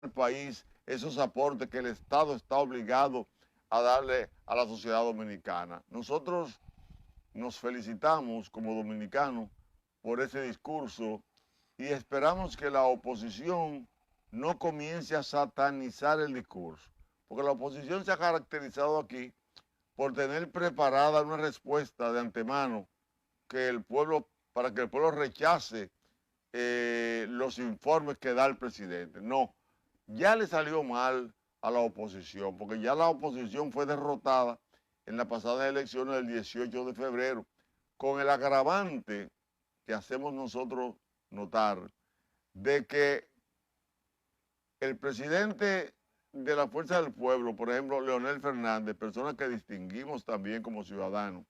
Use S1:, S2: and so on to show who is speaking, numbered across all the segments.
S1: al país esos aportes que el Estado está obligado a darle a la sociedad dominicana. Nosotros nos felicitamos como dominicanos por ese discurso y esperamos que la oposición no comience a satanizar el discurso, porque la oposición se ha caracterizado aquí por tener preparada una respuesta de antemano que el pueblo, para que el pueblo rechace los informes que da el presidente. No, ya le salió mal a la oposición, porque ya la oposición fue derrotada en las pasadas elecciones del 18 de febrero, con el agravante que hacemos nosotros notar de que el presidente de la Fuerza del Pueblo, por ejemplo, Leonel Fernández, persona que distinguimos también como ciudadanos.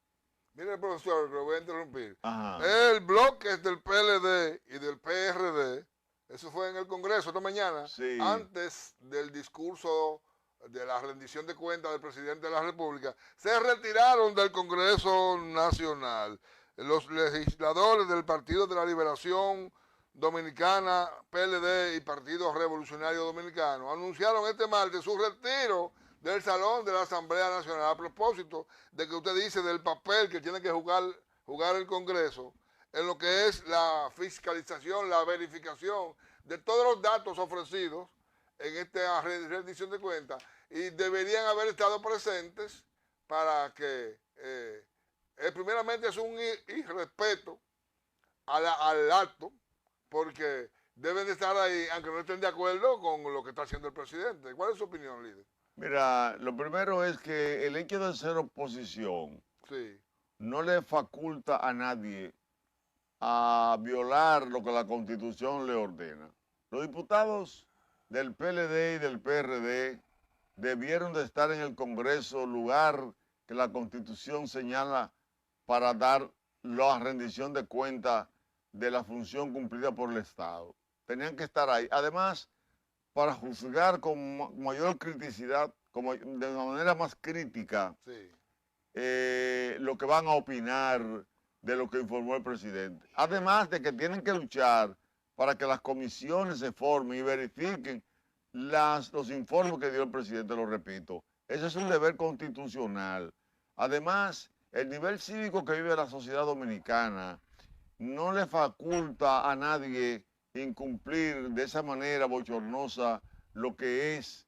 S2: Mire, profesor, lo voy a interrumpir.
S1: Ajá.
S2: El bloque del PLD y del PRD, eso fue en el Congreso esta mañana,
S1: Sí.
S2: antes del discurso de la rendición de cuentas del presidente de la República, se retiraron del Congreso Nacional. Los legisladores del Partido de la Liberación Dominicana, PLD y Partido Revolucionario Dominicano anunciaron este martes su retiro del Salón de la Asamblea Nacional. A propósito de que usted dice del papel que tiene que jugar el Congreso en lo que es la fiscalización, la verificación de todos los datos ofrecidos en esta rendición de cuentas, y deberían haber estado presentes para que primeramente es un irrespeto al acto, porque deben de estar ahí aunque no estén de acuerdo con lo que está haciendo el presidente. ¿Cuál es su opinión, líder?
S1: Mira, lo primero es que el hecho de ser oposición
S2: Sí.
S1: no le faculta a nadie a violar lo que la Constitución le ordena. Los diputados del PLD y del PRD debieron de estar en el Congreso, lugar que la Constitución señala para dar la rendición de cuentas de la función cumplida por el Estado. Tenían que estar ahí. Además, para juzgar con mayor criticidad, de una manera más crítica,
S2: Sí.
S1: Lo que van a opinar de lo que informó el presidente. Además de que tienen que luchar para que las comisiones se formen y verifiquen los informes que dio el presidente, lo repito. Eso es un deber constitucional. Además, el nivel cívico que vive la sociedad dominicana no le faculta a nadie incumplir de esa manera bochornosa lo que es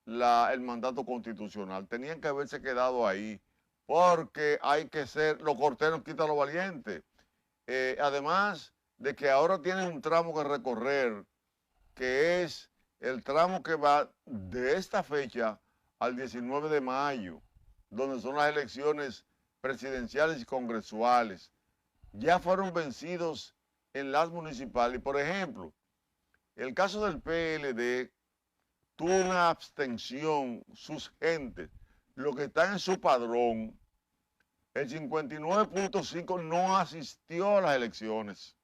S1: el mandato constitucional. Tenían que haberse quedado ahí, porque hay que ser, lo cortés no quita lo valiente. Además de que ahora tienen un tramo que recorrer, que es el tramo que va de esta fecha al 19 de mayo, donde son las elecciones presidenciales y congresuales. Ya fueron vencidos en las municipales. Por ejemplo, el caso del PLD tuvo una abstención, sus gentes, lo que está en su padrón, el 59.5 no asistió a las elecciones.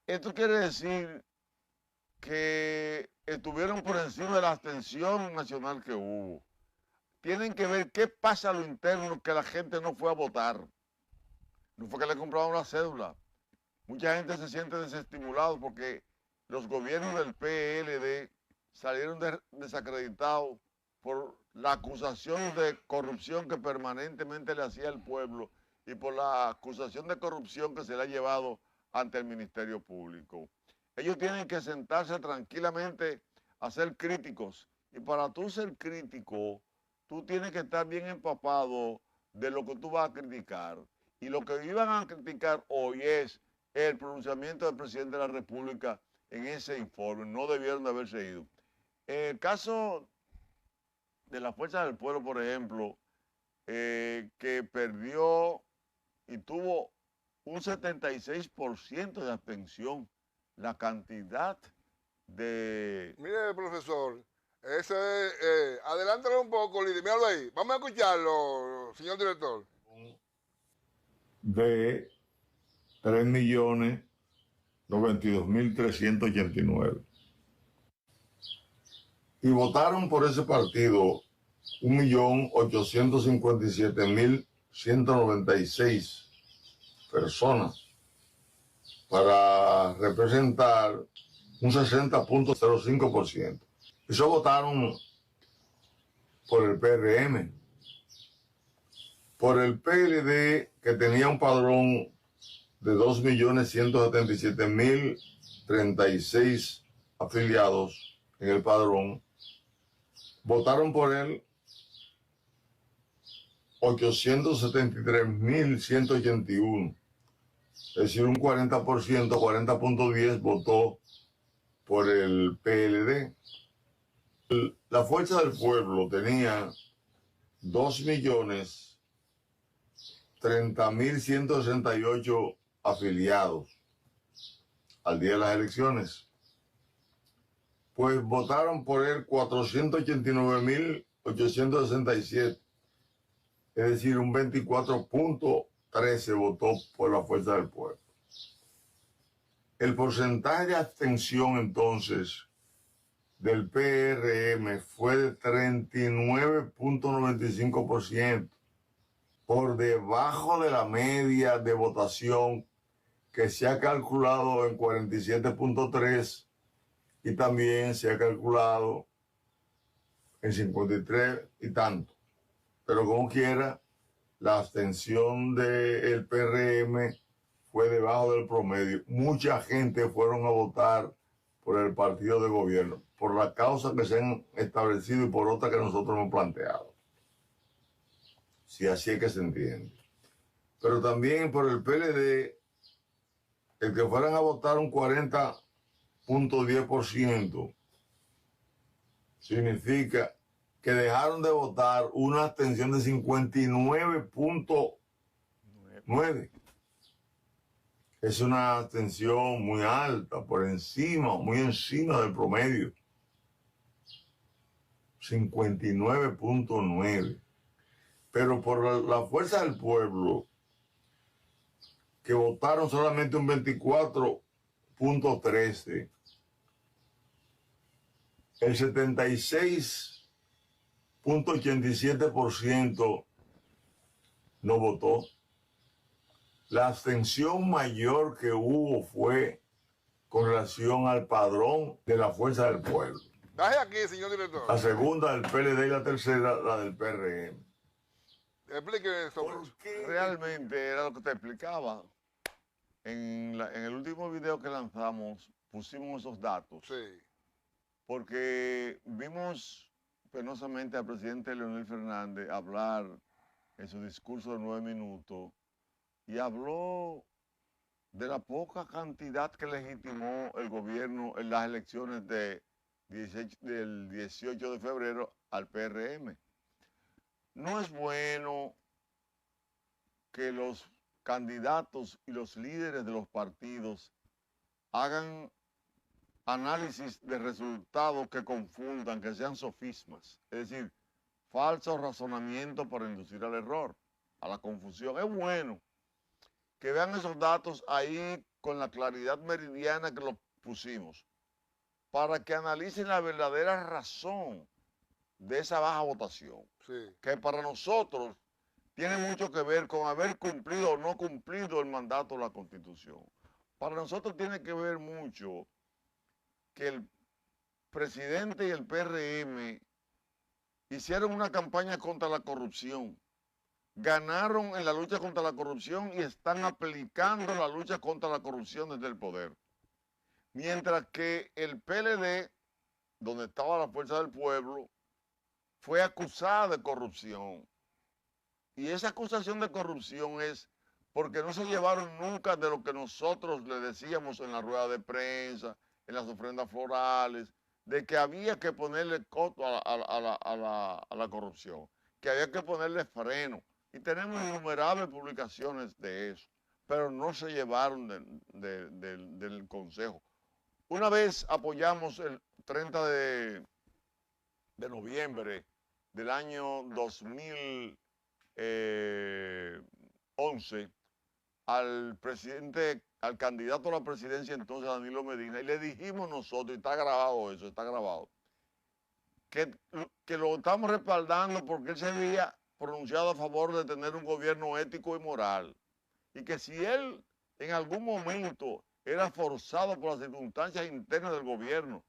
S1: Esto quiere decir que estuvieron por encima de la abstención nacional que hubo. Tienen que ver qué pasa a lo interno, que la gente no fue a votar. No fue que le compraron la cédula. Mucha gente se siente desestimulado porque los gobiernos del PLD salieron desacreditados por la acusación de corrupción que permanentemente le hacía el pueblo y por la acusación de corrupción que se le ha llevado ante el Ministerio Público. Ellos tienen que sentarse tranquilamente a ser críticos, y para tú ser crítico, tú tienes que estar bien empapado de lo que tú vas a criticar. Y lo que iban a criticar hoy es el pronunciamiento del presidente de la República en ese informe. No debieron de haberse ido. En el caso de la Fuerza del Pueblo, por ejemplo, que perdió y tuvo un 76% de abstención, la cantidad de...
S2: Mire, profesor, adelántalo un poco, líder, míralo ahí. Vamos a escucharlo, señor director.
S3: De 3.092.389. Y votaron por ese partido 1.857.196 personas para representar un 60.05%. Eso votaron por el PRM. Por el PLD, que tenía un padrón de 2.177.036 afiliados en el padrón, votaron por él 873.181. Es decir, un 40%, 40.10 votó por el PLD. La Fuerza del Pueblo tenía 2.030.168 afiliados al día de las elecciones. Pues votaron por él 489.867. Es decir, un 24.13 votó por la Fuerza del Pueblo. El porcentaje de abstención entonces del PRM fue de 39.95%, por debajo de la media de votación que se ha calculado en 47.3 y también se ha calculado en 53 y tanto. Pero como quiera, la abstención del PRM fue debajo del promedio. Mucha gente fueron a votar por el partido de gobierno, por la causa que se han establecido y por otra que nosotros hemos planteado. Si así es que se entiende. Pero también por el PLD, el que fueran a votar un 40.10% significa que dejaron de votar una abstención de 59.9. Es una abstención muy alta, muy encima del promedio. 59.9. Pero por la Fuerza del Pueblo, que votaron solamente un 24.13, el 76.87% no votó. La abstención mayor que hubo fue con relación al padrón de la Fuerza del Pueblo.
S2: Baje aquí, señor director.
S3: La segunda del PLD y la tercera la del PRM.
S2: Explíqueme eso.
S1: Realmente era lo que te explicaba. En el último video que lanzamos pusimos esos datos.
S2: Sí.
S1: Porque vimos penosamente al presidente Leonel Fernández hablar en su discurso de 9 minutos y habló de la poca cantidad que legitimó el gobierno en las elecciones del 18 de febrero al PRM. No es bueno que los candidatos y los líderes de los partidos hagan análisis de resultados que confundan, que sean sofismas, es decir, falsos razonamientos para inducir al error, a la confusión. Es bueno que vean esos datos ahí con la claridad meridiana que los pusimos, para que analicen la verdadera razón de esa baja votación,
S2: Sí.
S1: que para nosotros tiene mucho que ver con haber cumplido o no cumplido el mandato de la Constitución. Para nosotros tiene que ver mucho que el presidente y el PRM hicieron una campaña contra la corrupción, ganaron en la lucha contra la corrupción y están aplicando la lucha contra la corrupción desde el poder. Mientras que el PLD, donde estaba la Fuerza del Pueblo, fue acusada de corrupción. Y esa acusación de corrupción es porque no se llevaron nunca de lo que nosotros le decíamos en la rueda de prensa, en las ofrendas florales, de que había que ponerle coto a la corrupción, que había que ponerle freno. Y tenemos innumerables publicaciones de eso, pero no se llevaron del Consejo. Una vez apoyamos el 30 de noviembre del año 2011 al candidato a la presidencia entonces, Danilo Medina, y le dijimos nosotros, y está grabado eso, está grabado, que lo estamos respaldando porque él se había pronunciado a favor de tener un gobierno ético y moral, y que si él en algún momento era forzado por las circunstancias internas del gobierno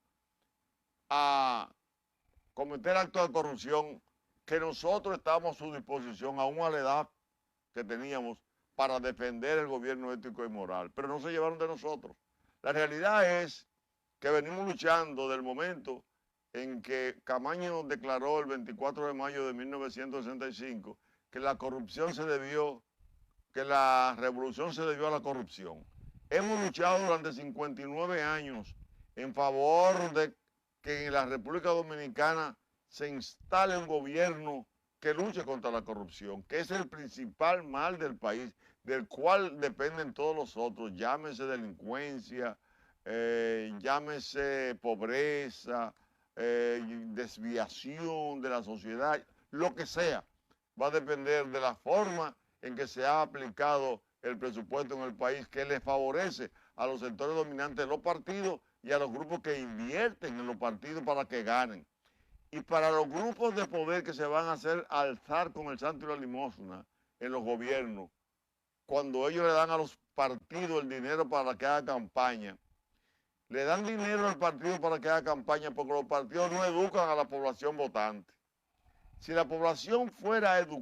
S1: a cometer actos de corrupción que nosotros estábamos a su disposición, aún a la edad que teníamos, para defender el gobierno ético y moral, pero no se llevaron de nosotros. La realidad es que venimos luchando del momento en que Camaño declaró el 24 de mayo de 1965 que la corrupción se debió, que la revolución se debió a la corrupción. Hemos luchado durante 59 años en favor de que en la República Dominicana se instale un gobierno que luche contra la corrupción, que es el principal mal del país, del cual dependen todos los otros, llámese delincuencia, llámese pobreza, desviación de la sociedad, lo que sea, va a depender de la forma en que se ha aplicado el presupuesto en el país, que le favorece a los sectores dominantes de los partidos y a los grupos que invierten en los partidos para que ganen. Y para los grupos de poder que se van a hacer alzar con el santo y la limosna en los gobiernos, cuando ellos le dan a los partidos el dinero para que haga campaña, le dan dinero al partido para que haga campaña porque los partidos no educan a la población votante. Si la población fuera educada,